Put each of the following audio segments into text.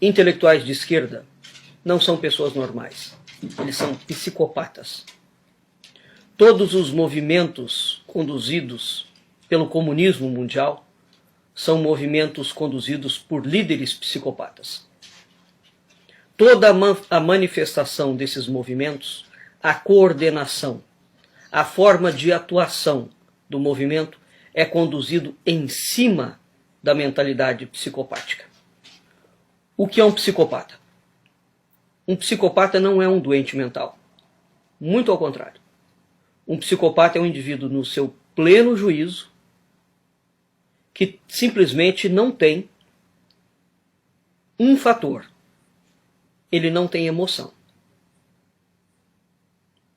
intelectuais de esquerda não são pessoas normais. Eles são psicopatas. Todos os movimentos conduzidos pelo comunismo mundial são movimentos conduzidos por líderes psicopatas. Toda a manifestação desses movimentos, a coordenação, a forma de atuação do movimento é conduzido em cima da mentalidade psicopática. O que é um psicopata? Um psicopata não é um doente mental. Muito ao contrário. Um psicopata é um indivíduo no seu pleno juízo que simplesmente não tem um fator. Ele não tem emoção.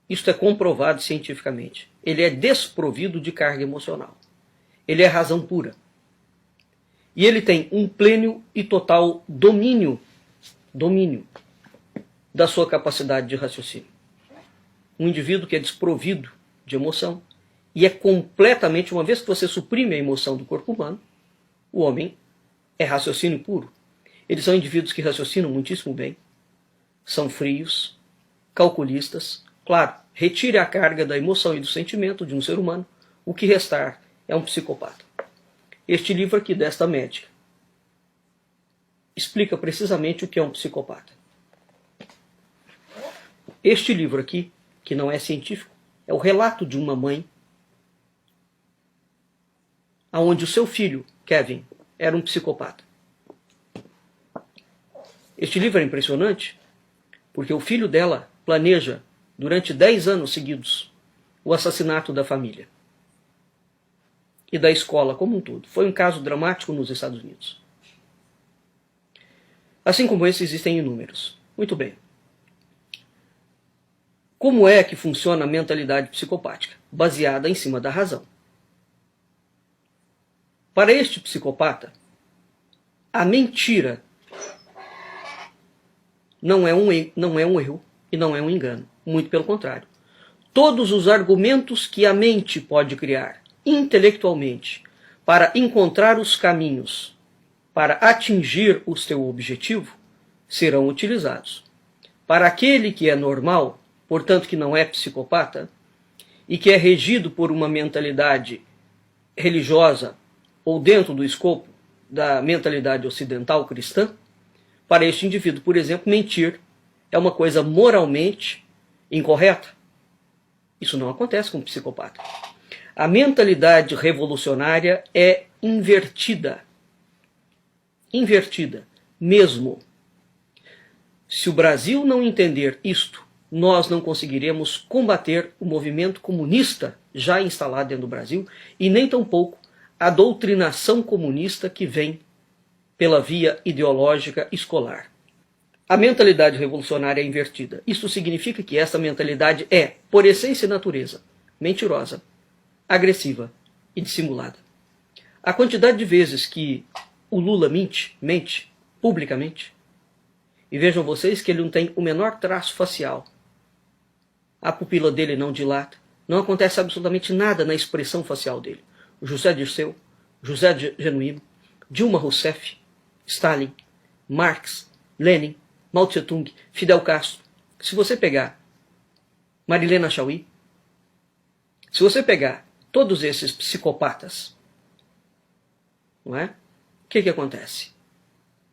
Isto é comprovado cientificamente. Ele é desprovido de carga emocional. Ele é razão pura. E ele tem um pleno e total domínio da sua capacidade de raciocínio. Um indivíduo que é desprovido de emoção e é completamente, uma vez que você suprime a emoção do corpo humano, o homem é raciocínio puro. Eles são indivíduos que raciocinam muitíssimo bem, são frios, calculistas. Claro, retire a carga da emoção e do sentimento de um ser humano, o que restar é um psicopata. Este livro aqui, desta médica, explica precisamente o que é um psicopata. Este livro aqui, que não é científico, é o relato de uma mãe onde o seu filho, Kevin, era um psicopata. Este livro é impressionante, porque o filho dela planeja, durante 10 anos seguidos, o assassinato da família e da escola como um todo. Foi um caso dramático nos Estados Unidos. Assim como esse, existem inúmeros. Muito bem. Como é que funciona a mentalidade psicopática? Baseada em cima da razão. Para este psicopata, a mentira não é um erro e não é um engano. Muito pelo contrário. Todos os argumentos que a mente pode criar intelectualmente para encontrar os caminhos para atingir o seu objetivo serão utilizados. Para aquele que é normal, portanto que não é psicopata, e que é regido por uma mentalidade religiosa ou dentro do escopo da mentalidade ocidental cristã, para este indivíduo, por exemplo, mentir é uma coisa moralmente incorreta. Isso não acontece com um psicopata. A mentalidade revolucionária é invertida. Invertida, mesmo. Se o Brasil não entender isto, nós não conseguiremos combater o movimento comunista já instalado dentro do Brasil e nem tampouco a doutrinação comunista que vem pela via ideológica escolar. A mentalidade revolucionária é invertida. Isso significa que essa mentalidade é, por essência e natureza, mentirosa, agressiva e dissimulada. A quantidade de vezes que o Lula mente publicamente, e vejam vocês que ele não tem o menor traço facial, a pupila dele não dilata, não acontece absolutamente nada na expressão facial dele. O José Dirceu, José Genuíno, Dilma Rousseff, Stalin, Marx, Lenin, Mao Tse-tung, Fidel Castro. Se você pegar Marilena Chaui, se você pegar todos esses psicopatas, não é? O que acontece?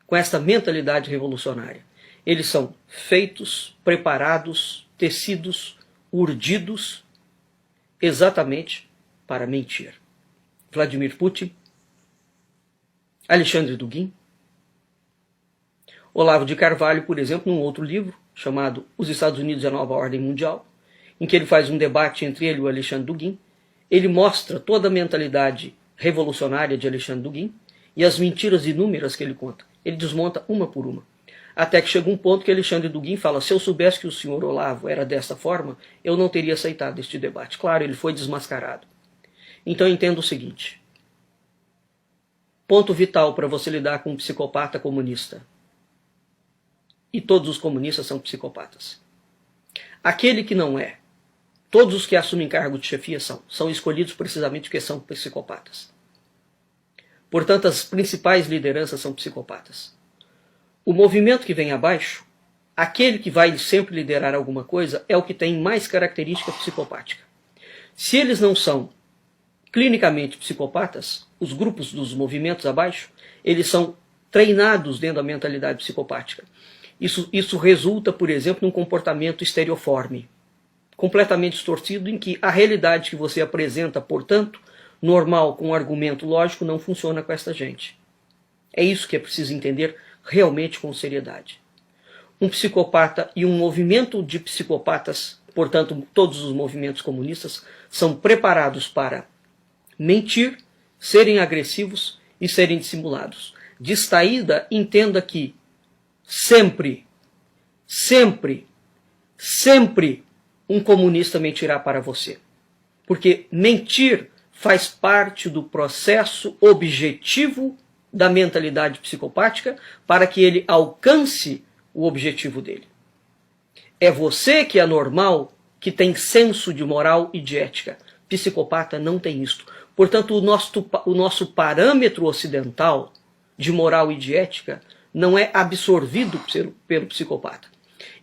Com essa mentalidade revolucionária, eles são feitos, preparados, tecidos, urdidos, exatamente para mentir. Vladimir Putin, Alexandre Dugin, Olavo de Carvalho, por exemplo, num outro livro, chamado Os Estados Unidos e a Nova Ordem Mundial, em que ele faz um debate entre ele e o Alexandre Dugin, ele mostra toda a mentalidade revolucionária de Alexandre Dugin e as mentiras inúmeras que ele conta. Ele desmonta uma por uma. Até que chega um ponto que Alexandre Dugin fala: se eu soubesse que o senhor Olavo era dessa forma, eu não teria aceitado este debate. Claro, ele foi desmascarado. Então entenda o seguinte. Ponto vital para você lidar com um psicopata comunista. E todos os comunistas são psicopatas. Aquele que não é, todos os que assumem cargo de chefia são escolhidos precisamente porque são psicopatas. Portanto, as principais lideranças são psicopatas. o movimento que vem abaixo, aquele que vai sempre liderar alguma coisa, é o que tem mais característica psicopática. Se eles não são clinicamente psicopatas, os grupos dos movimentos abaixo, eles são treinados dentro da mentalidade psicopática. Isso resulta, por exemplo, num comportamento estereoforme, completamente distorcido, em que a realidade que você apresenta, portanto, normal, com um argumento lógico, não funciona com esta gente. É isso que é preciso entender realmente com seriedade. Um psicopata e um movimento de psicopatas, portanto, todos os movimentos comunistas, são preparados para mentir, serem agressivos e serem dissimulados. Distraída, entenda que sempre, sempre, sempre um comunista mentirá para você. Porque mentir faz parte do processo objetivo da mentalidade psicopática para que ele alcance o objetivo dele. É você que é normal, que tem senso de moral e de ética. Psicopata não tem isto. Portanto, o nosso parâmetro ocidental de moral e de ética não é absorvido pelo psicopata.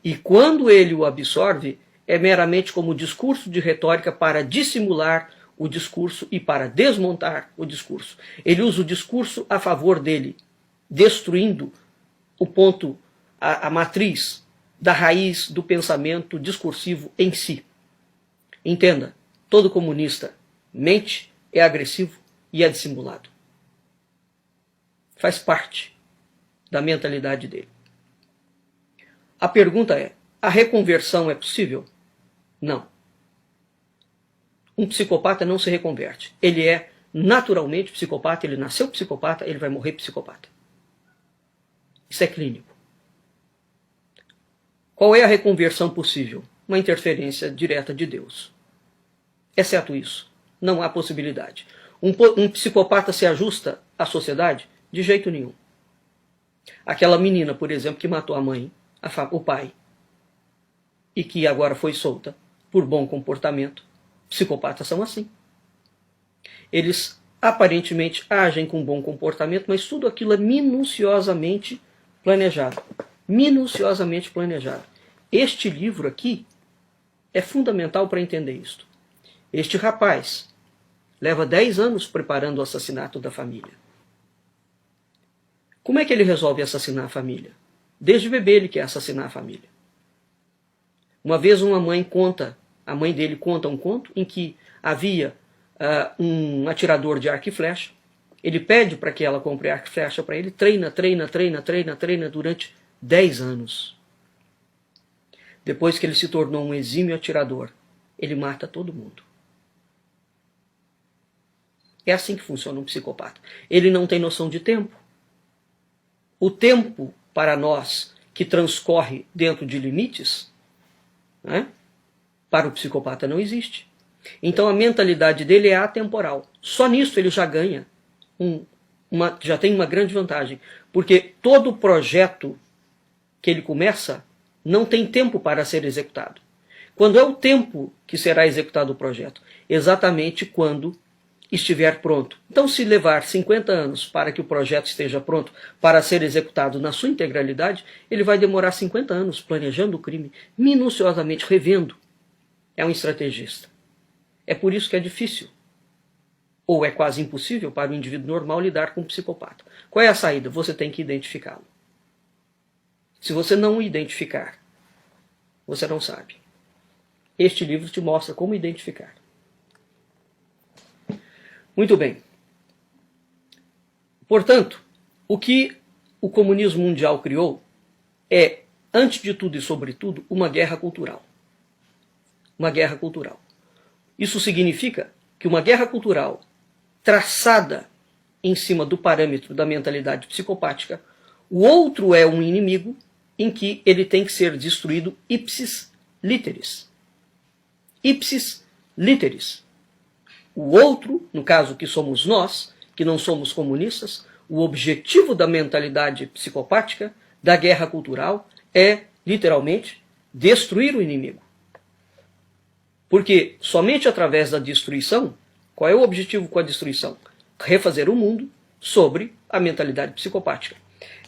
E quando ele o absorve, é meramente como discurso de retórica para dissimular o discurso e para desmontar o discurso. Ele usa o discurso a favor dele, destruindo o ponto, a matriz da raiz do pensamento discursivo em si. Entenda, todo comunista mente, é agressivo e é dissimulado. Faz parte da mentalidade dele. A pergunta é, a reconversão é possível? Não. Um psicopata não se reconverte. Ele é naturalmente psicopata, ele nasceu psicopata, ele vai morrer psicopata. Isso é clínico. Qual é a reconversão possível? Uma interferência direta de Deus. Exceto isso, não há possibilidade. Um psicopata se ajusta à sociedade? De jeito nenhum. Aquela menina, por exemplo, que matou a mãe, o pai, e que agora foi solta por bom comportamento, psicopatas são assim. Eles aparentemente agem com bom comportamento, mas tudo aquilo é minuciosamente planejado. Minuciosamente planejado. Este livro aqui é fundamental para entender isto. Este rapaz leva 10 anos preparando o assassinato da família. Como é que ele resolve assassinar a família? Desde bebê ele quer assassinar a família. Uma vez a mãe dele conta um conto em que havia um atirador de arco e flecha. Ele pede para que ela compre arco e flecha para ele, treina durante 10 anos. Depois que ele se tornou um exímio atirador, ele mata todo mundo. É assim que funciona um psicopata. Ele não tem noção de tempo. O tempo, para nós, que transcorre dentro de limites, né, para o psicopata não existe. Então a mentalidade dele é atemporal. Só nisso ele já ganha, já tem uma grande vantagem. Porque todo projeto que ele começa não tem tempo para ser executado. Quando é o tempo que será executado o projeto? Exatamente quando estiver pronto. Então, se levar 50 anos para que o projeto esteja pronto para ser executado na sua integralidade, ele vai demorar 50 anos planejando o crime, minuciosamente revendo. É um estrategista. É por isso que é difícil, ou é quase impossível para o indivíduo normal lidar com um psicopata. Qual é a saída? Você tem que identificá-lo. Se você não o identificar, você não sabe. Este livro te mostra como identificar. Muito bem. Portanto, o que o comunismo mundial criou é, antes de tudo e sobretudo, uma guerra cultural. Uma guerra cultural. Isso significa que uma guerra cultural traçada em cima do parâmetro da mentalidade psicopática, o outro é um inimigo em que ele tem que ser destruído ipsis literis. Ipsis literis. O outro, no caso que somos nós, que não somos comunistas, o objetivo da mentalidade psicopática, da guerra cultural, é, literalmente, destruir o inimigo. Porque somente através da destruição, qual é o objetivo com a destruição? Refazer o mundo sobre a mentalidade psicopática.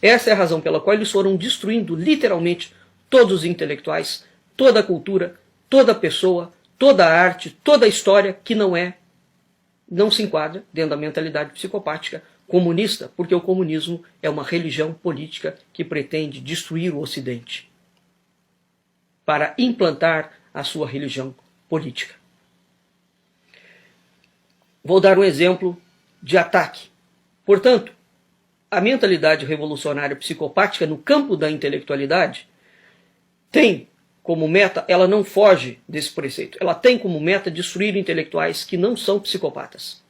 Essa é a razão pela qual eles foram destruindo literalmente todos os intelectuais, toda a cultura, toda a pessoa, toda a arte, toda a história que não se enquadra dentro da mentalidade psicopática comunista, porque o comunismo é uma religião política que pretende destruir o Ocidente para implantar a sua religião política. Vou dar um exemplo de ataque. Portanto, a mentalidade revolucionária psicopática no campo da intelectualidade tem como meta, ela não foge desse preceito, ela tem como meta destruir intelectuais que não são psicopatas,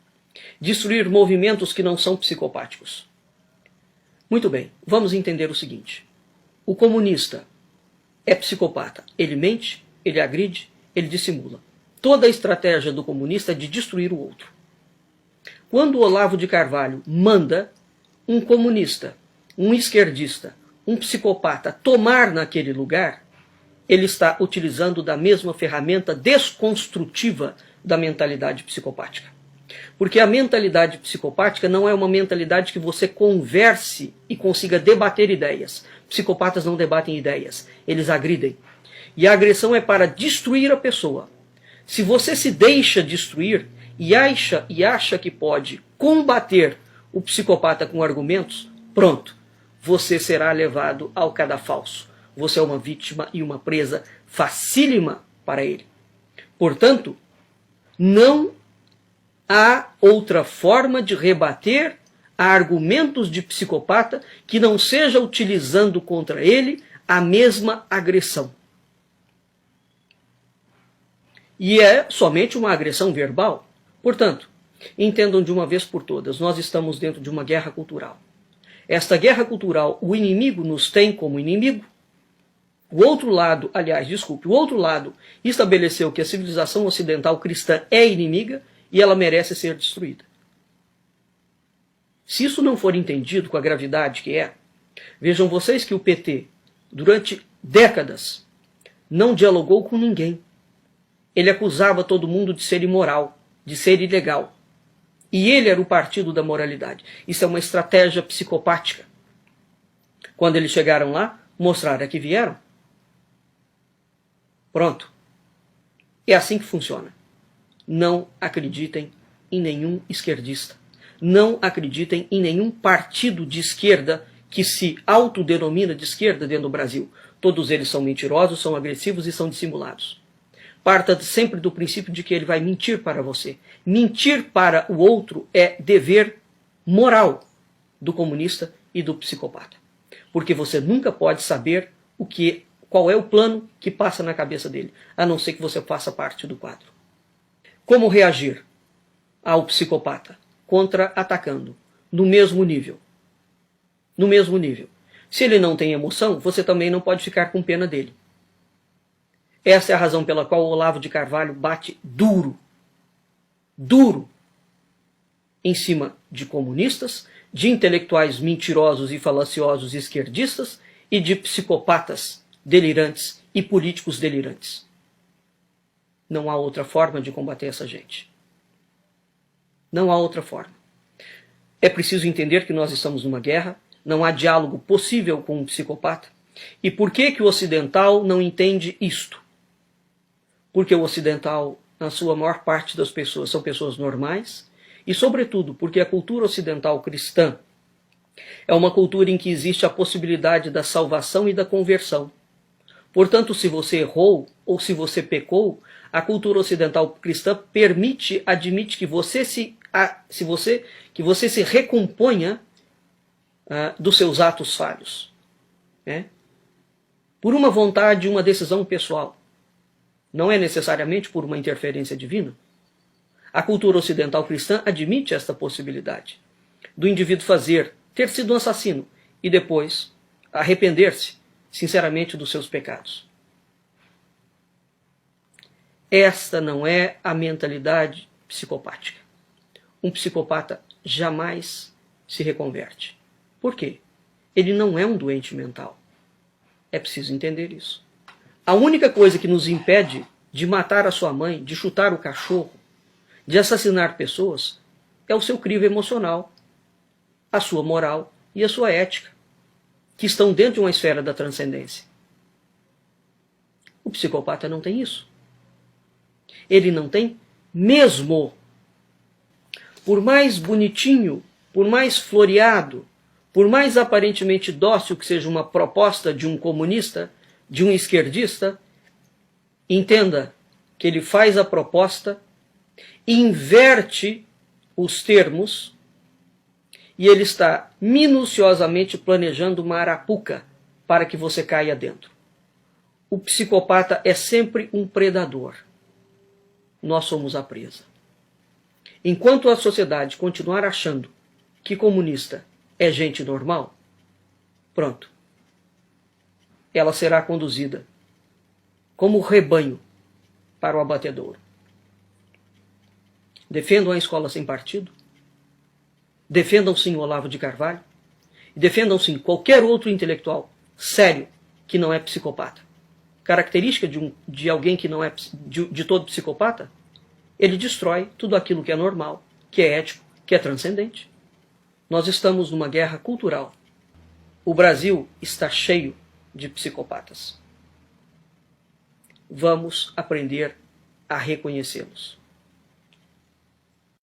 destruir movimentos que não são psicopáticos. Muito bem, vamos entender o seguinte: o comunista é psicopata, ele mente, ele agride, ele dissimula. Toda a estratégia do comunista é de destruir o outro. Quando o Olavo de Carvalho manda um comunista, um esquerdista, um psicopata tomar naquele lugar, ele está utilizando da mesma ferramenta desconstrutiva da mentalidade psicopática. Porque a mentalidade psicopática não é uma mentalidade que você converse e consiga debater ideias. Psicopatas não debatem ideias, eles agridem. E a agressão é para destruir a pessoa. Se você se deixa destruir e acha que pode combater o psicopata com argumentos, pronto, você será levado ao cadafalso. Você é uma vítima e uma presa facílima para ele. Portanto, não há outra forma de rebater a argumentos de psicopata que não seja utilizando contra ele a mesma agressão. E é somente uma agressão verbal. Portanto, entendam de uma vez por todas, nós estamos dentro de uma guerra cultural. Esta guerra cultural, o inimigo nos tem como inimigo. O outro lado estabeleceu que a civilização ocidental cristã é inimiga e ela merece ser destruída. Se isso não for entendido com a gravidade que é, vejam vocês que o PT, durante décadas, não dialogou com ninguém. Ele acusava todo mundo de ser imoral, de ser ilegal. E ele era o partido da moralidade. Isso é uma estratégia psicopática. Quando eles chegaram lá, mostraram que vieram. Pronto. É assim que funciona. Não acreditem em nenhum esquerdista. Não acreditem em nenhum partido de esquerda que se autodenomina de esquerda dentro do Brasil. Todos eles são mentirosos, são agressivos e são dissimulados. Parta sempre do princípio de que ele vai mentir para você. Mentir para o outro é dever moral do comunista e do psicopata. Porque você nunca pode saber qual é o plano que passa na cabeça dele, a não ser que você faça parte do quadro. Como reagir ao psicopata? Contra-atacando, no mesmo nível. No mesmo nível. Se ele não tem emoção, você também não pode ficar com pena dele. Essa é a razão pela qual o Olavo de Carvalho bate duro, em cima de comunistas, de intelectuais mentirosos e falaciosos esquerdistas e de psicopatas delirantes e políticos delirantes. Não há outra forma de combater essa gente. Não há outra forma. É preciso entender que nós estamos numa guerra, não há diálogo possível com um psicopata. E por que o ocidental não entende isto? Porque o ocidental, na sua maior parte das pessoas, são pessoas normais, e sobretudo porque a cultura ocidental cristã é uma cultura em que existe a possibilidade da salvação e da conversão. Portanto, se você errou ou se você pecou, a cultura ocidental cristã admite que você se recomponha dos seus atos falhos. Por uma vontade, uma decisão pessoal. Não é necessariamente por uma interferência divina. A cultura ocidental cristã admite esta possibilidade do indivíduo ter sido um assassino e depois arrepender-se sinceramente dos seus pecados. Esta não é a mentalidade psicopática. Um psicopata jamais se reconverte. Por quê? Ele não é um doente mental. É preciso entender isso. A única coisa que nos impede de matar a sua mãe, de chutar o cachorro, de assassinar pessoas, é o seu crivo emocional, a sua moral e a sua ética. que estão dentro de uma esfera da transcendência. O psicopata não tem isso. Ele não tem mesmo. Por mais bonitinho, por mais floreado, por mais aparentemente dócil que seja uma proposta de um comunista, de um esquerdista, entenda que ele faz a proposta, inverte os termos e ele está minuciosamente planejando uma arapuca para que você caia dentro. O psicopata é sempre um predador. Nós somos a presa. Enquanto a sociedade continuar achando que comunista é gente normal, pronto. Ela será conduzida como rebanho para o abatedouro. Defendam a escola sem partido, defendam sim o Olavo de Carvalho, e defendam sim qualquer outro intelectual sério que não é psicopata. Característica de alguém que não é de todo psicopata, ele destrói tudo aquilo que é normal, que é ético, que é transcendente. Nós estamos numa guerra cultural. O Brasil está cheio de psicopatas. Vamos aprender a reconhecê-los.